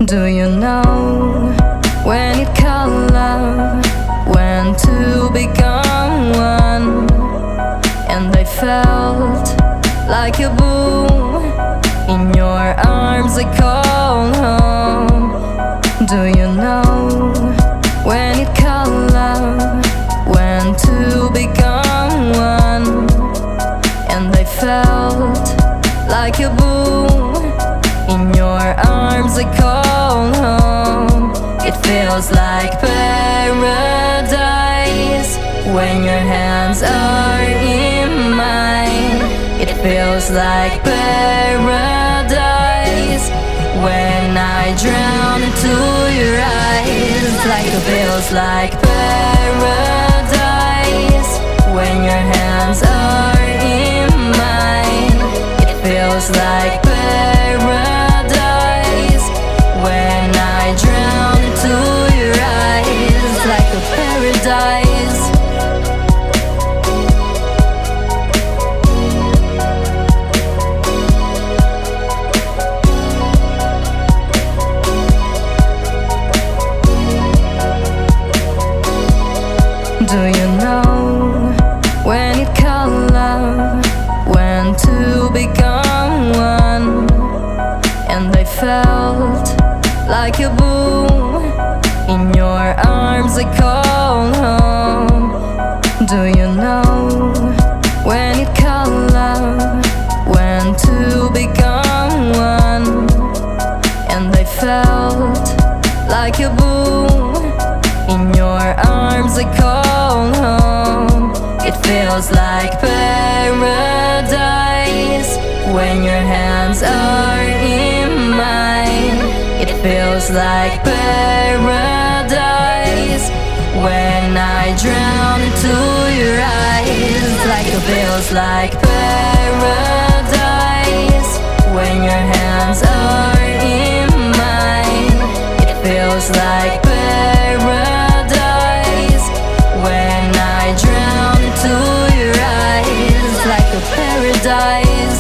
Do you know when it called love, when two become one? And I felt like a boom in your arms, I call home. Do you know when it called love, when two become one? And I felt like a boom in your arms, I call home. It feels like paradise when your hands are in mine. It feels like paradise when I drown into your eyes. Like it feels like paradise when your hands are in mine. It feels like paradise when I drown into your eyes. Like a paradise. Do you know when it called love, when two become one? And I felt like a boom in your arms, I call home. Do you know when it called love, when two become one? And I felt like a boom in your arms, I call home. It feels like paradise when your hands are in mine. It feels like paradise when I drown into your eyes. Like it feels like paradise when your hands are in mine. It feels like paradise when I drown into your eyes. Like a paradise.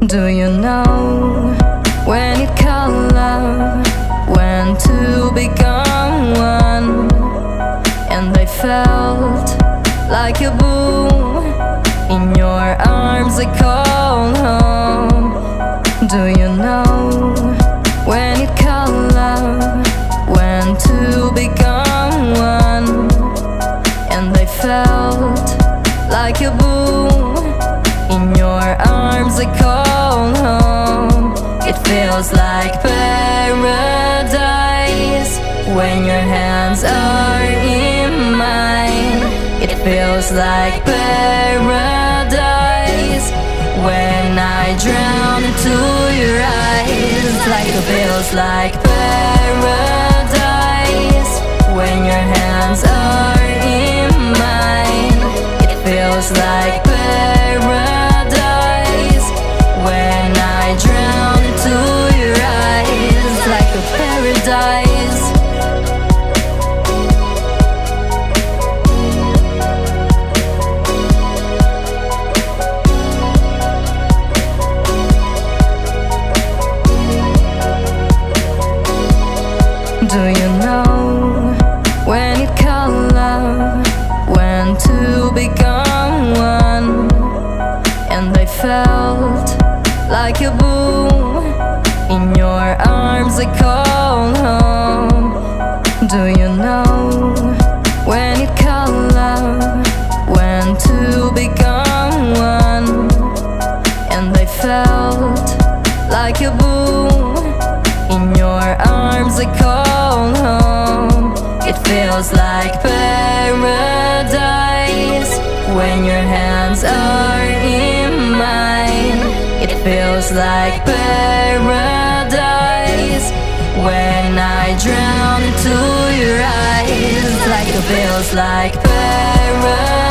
Do you know when it called love, when two become one? And I felt like a boom in your arms, I call home. Do you know when it called love, when two become one? And I felt like a boom in your arms, I call home. It feels like paradise when your hands are in mine. It feels like paradise when I drown into your eyes. Like it feels like paradise when your hands are in mine. It feels like paradise when I drown into your eyes. Like a paradise. Do you know when it called love, when two become one? And I felt like a boom in your arms, I call home. Do you know when it called love, when two become one? And I felt like a boom in your arms, I call home. It feels like paradise when your hands are in It feels like paradise when I drown into your eyes. Like it feels like paradise.